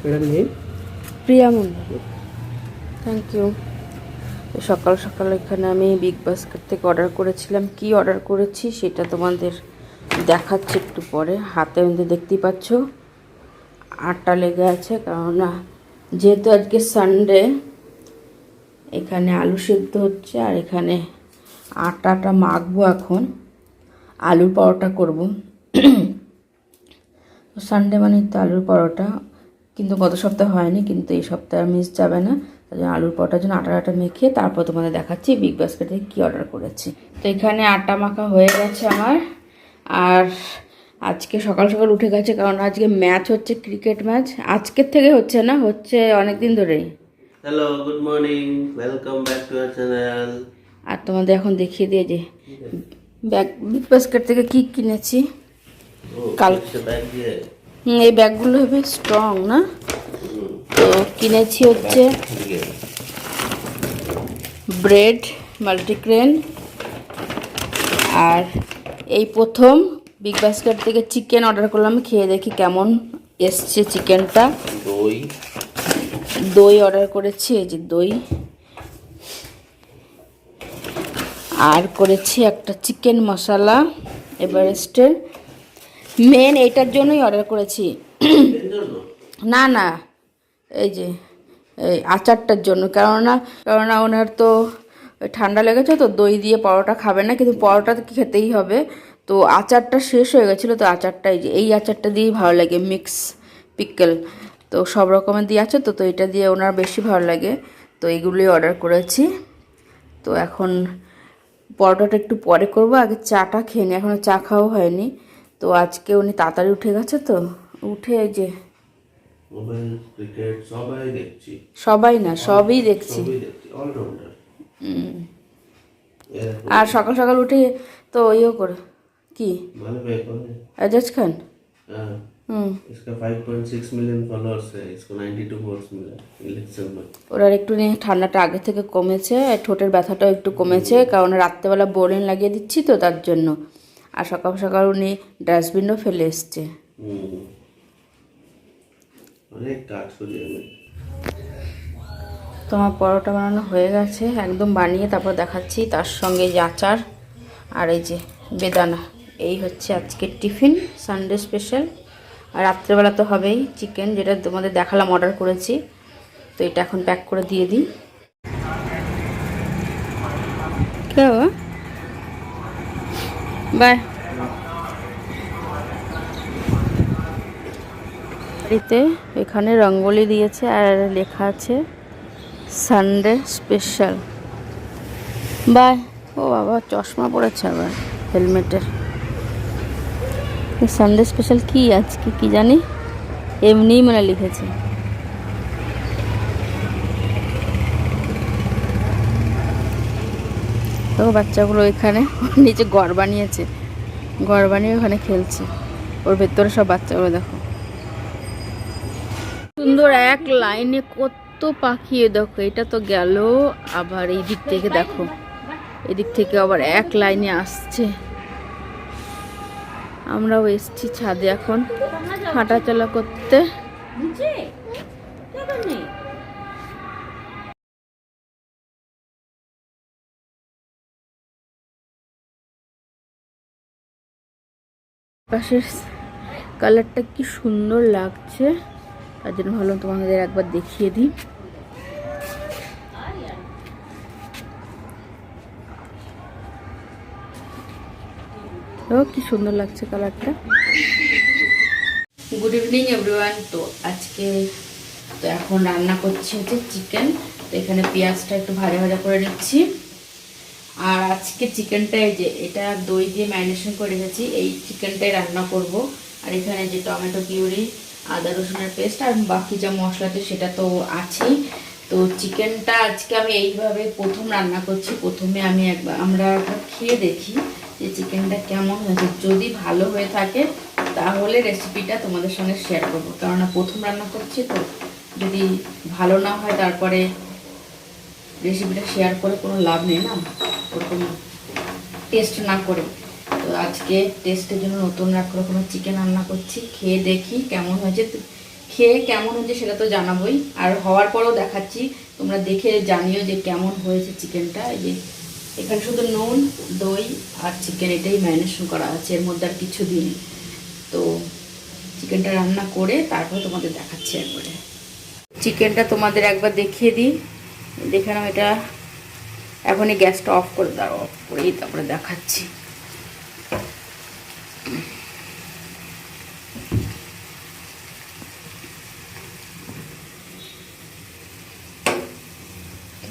Madam name Priya Mondal. Thank you. সকাল সকাল এখানে আমি বিগ বাস্কেট থেকে অর্ডার করেছিলাম। কি অর্ডার করেছি সেটা তোমাদের দেখাচ্ছি একটু পরে। হাতে মধ্যে দেখতেই পাচ্ছ আটটা লেগে আছে, কেননা যেহেতু আজকে সানডে এখানে আলু সেদ্ধ হচ্ছে আর এখানে আটাটা মাখবো। এখন আলুর পরোটা করব। সানডে মানে তো আলুর পরোটা, কিন্তু গত সপ্তাহ হয়নি, কিন্তু এই সপ্তাহে মিস যাবে না। তার জন্য আলুর পরোটার জন্য আটা মেখে তারপর তোমাদের দেখাচ্ছি বিগ বাস্কেট থেকে কী অর্ডার করেছি। তো এখানে আটা মাখা হয়ে গেছে আমার। আর আজকে সকাল সকাল উঠে গেছে, কারণ আজকে ম্যাচ হচ্ছে, ক্রিকেট ম্যাচ। আজকের থেকে হচ্ছে না, হচ্ছে অনেক দিন ধরেই। Hello, good morning, welcome back to our channel. আর তোমাদের এখন দেখিয়ে দিয়ে যে বিগ বাস্কেট থেকে কি কিনেছি কালকে। এই ব্যাগগুলো হবে স্ট্রং না, তো কিনেছি হচ্ছে ব্রেড মাল্টিগ্রেন। আর এই প্রথম বিগ বাস্কেট থেকে চিকেন অর্ডার করলাম, খেয়ে দেখি কেমন এসছে চিকেনটা। দই অর্ডার করেছি, এই যে দই। আর করেছি একটা চিকেন মশলা এভারেস্টের। মেন এইটার জন্যই অর্ডার করেছি। না না, এই যে এই আচারটার জন্য, কেননা ওনার তো ঠান্ডা লেগেছে, তো দই দিয়ে পরোটা খাবে না, কিন্তু পরোটা তো খেতেই হবে। তো আচারটা শেষ হয়ে গেছিলো, তো আচারটা এই আচারটা দিয়েই ভালো লাগে, মিক্স পিকল। তো সব রকমের দিয়ে আছে, তো এটা দিয়ে ওনার বেশি ভালো লাগে। তো এইগুলোই অর্ডার করেছি। তো এখন পরোটাটা একটু পরে করব, আগে চাটা খেয়ে নিই, এখনও চা খাওয়া হয়নি। তো আজকে উনি তাড়াতাড়ি উঠে গেছে, তো উঠে এই যে মোবাইল, ক্রিকেট সবাই দেখছি। সবাই না, সবই দেখছি। অলরাউন্ডার। আর সকাল সকাল উঠে তো ইয়ে করে কি ভালো पे कौन है? एजाज खान। हाँ, इसका 5.6 मिलियन फॉलोअर्स है, इसको 92 वोट्स मिला इलेक्शन में। ওরা একটু নিয়ে ঠান্ডাটা আগে থেকে কমেছে, ঠোঁটের ব্যথাটাও একটু কমেছে, কারণ রাত্রেবেলা বোরিং লাগিয়ে দিচ্ছি তো তার জন্য। আর সকাল সকাল উনি ডাস্টবিনও ফেলে এসছে। অনেক কাজ করি আমি। তোমার পরোটা বানানো হয়ে গেছে, একদম বানিয়ে তারপর দেখাচ্ছি। তার সঙ্গে যে আচার আর এই যে বেদানা, এই হচ্ছে আজকের টিফিন, সানডে স্পেশাল। আর রাত্রেবেলা তো হবেই চিকেন, যেটা তোমাদের দেখালাম অর্ডার করেছি। তো এটা এখন প্যাক করে দিয়ে দিই। বাই। বাড়িতে এখানে রঙ্গোলি দিয়েছে আর লেখা আছে সানডে স্পেশাল। বাই। ও বাবা, চশমা পড়েছে আবার হেলমেটের। সানডে স্পেশাল কি আজকে কি জানি, এমনিই মানে লিখেছে। তো বাচ্চাগুলো এখানে নিচে ঘর বানিয়েছে, ঘর বানিয়ে ওখানে খেলছে। ওর ভেতরে সব বাচ্চাগুলো দেখো সুন্দর এক লাইনে কত পাখি। দেখো এটা তো গেল, আবার এই দিক থেকে দেখো, এদিক থেকে আবার এক লাইনে আসছে। আমরাও এসছি ছাদে এখন হাঁটাচলা করতে। আকাশের কালারটা কি সুন্দর লাগছে, তার জন্য ভাবলাম তোমাদের একবার দেখিয়ে দিই। ও কি সুন্দর লাগছে কালারটা। Good evening everyone. তো আজকে তো এখন রান্না করছি হচ্ছে চিকেন। তো এখানে পেঁয়াজটা একটু ভাজা ভাজা করে নিচ্ছি। আর আজকে চিকেনটা এই যে এটা দই দিয়ে ম্যারিনেশন করে রেখেছি, এই চিকেনটাই রান্না করব। আর এখানে যে টমেটো পিউরি, আদা রসুনের পেস্ট আর বাকি যা মশলা আছে সেটা তো আছেই। তো চিকেনটা আজকে আমি এইভাবে প্রথম রান্না করছি। প্রথমে আমরা একবার খেয়ে দেখি যে চিকেনটা কেমন হয়েছে। যদি ভালো হয়ে থাকে তাহলে রেসিপিটা তোমাদের সঙ্গে শেয়ার করবো, কেননা প্রথম রান্না করছি তো। যদি ভালো না হয় তারপরে রেসিপিটা শেয়ার করে কোনো লাভ নেই না, ওরকম টেস্ট না করে। তো আজকে টেস্টের জন্য নতুন এক রকমের চিকেন রান্না করছি, খেয়ে দেখি কেমন হয়েছে। খেয়ে কেমন হচ্ছে সেটা তো জানাবোই, আর হওয়ার পরেও দেখাচ্ছি, তোমরা দেখে জানিও যে কেমন হয়েছে চিকেনটা। এই যে এখানে শুধু নুন, দই আর চিকেন, এটাই ম্যারিনেশন করা আছে, এর মধ্যে আর কিছু দিন। তো চিকেনটা রান্না করে তারপর তোমাদের দেখাচ্ছি একবারে। চিকেনটা তোমাদের একবার দেখিয়ে দিই, দেখে নাও। এটা এখনই গ্যাসটা অফ করে দাও, অফ করেই তারপরে দেখাচ্ছি।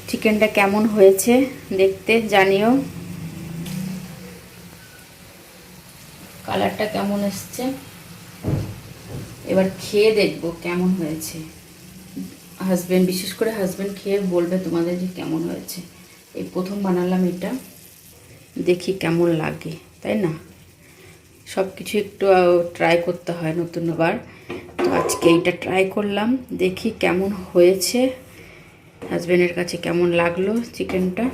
চিকেনটা কেমন হয়েছে দেখতে জানিও, কালারটা কেমন এসছে। এবার খেয়ে দেখবো কেমন হয়েছে। হাজবেন্ড, বিশেষ করে হাজবেন্ড খেয়ে বলবে তোমাদের যে কেমন হয়েছে। এই প্রথম বানালাম এটা, দেখি কেমন লাগে, তাই না? সব কিছু একটু ট্রাই করতে হয় নতুনবার। তো আজকে এইটা ট্রাই করলাম, দেখি কেমন হয়েছে, হাজবেন্ডের কাছে কেমন লাগলো চিকেনটা।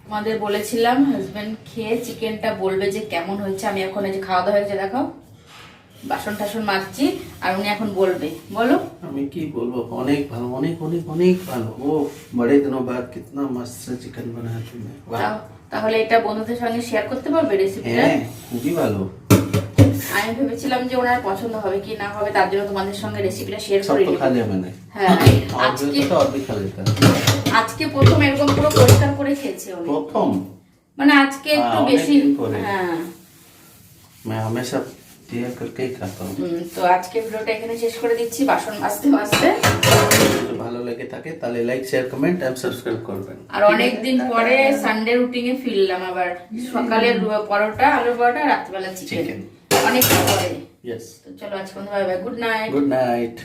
তোমাদের বলেছিলাম হাজবেন্ড খেয়ে চিকেনটা বলবে যে কেমন হয়েছে। আমি এখন এই যে খাওয়া দাওয়া হয়েছে, দেখাও, বাসন টাসন মাজছি, আর উনি এখন বলবে। বলো। আমি কি বলবো, অনেক ভালো, অনেক অনেক অনেক ভালো। ও বড়ে দিনों बाद कितना मस्त चिकन बनाया तुमने। তাহলে এটা বন্ধুদের সঙ্গে শেয়ার করতে পারবে রেসিপিটা? হ্যাঁ, খুবই ভালো। আমি ভেবেছিলাম যে ওনার পছন্দ হবে কি না হবে, তার জন্য তোমাদের সঙ্গে রেসিপিটা শেয়ার সব করে তো খা লিয়া मैंने। হ্যাঁ, আজকে তো আর भी खा लेता। আজকে প্রথম এরকম পুরো পরিষ্কার করে খেয়েছে উনি। প্রথম মানে আজকে একটু বেশি। হ্যাঁ, मैं हमेशा तैयार करके ही खाता हूँ। তো আজকে ভিডিওটা এখানে শেষ করে দিচ্ছি, বাসন মাজতে মাজতে। যদি ভালো লেগে থাকে তাহলে like, share, comment and subscribe করবেন। আর অনেক দিন পরে সানডে রুটিনে ফিরলাম আবার। সকালে পরোটা, আলুর পরোটা, রাত্রিবেলা চিকেন, অনেক দিন পরে। ইয়েস। তো চলো আজকে bye bye, good night. Good night.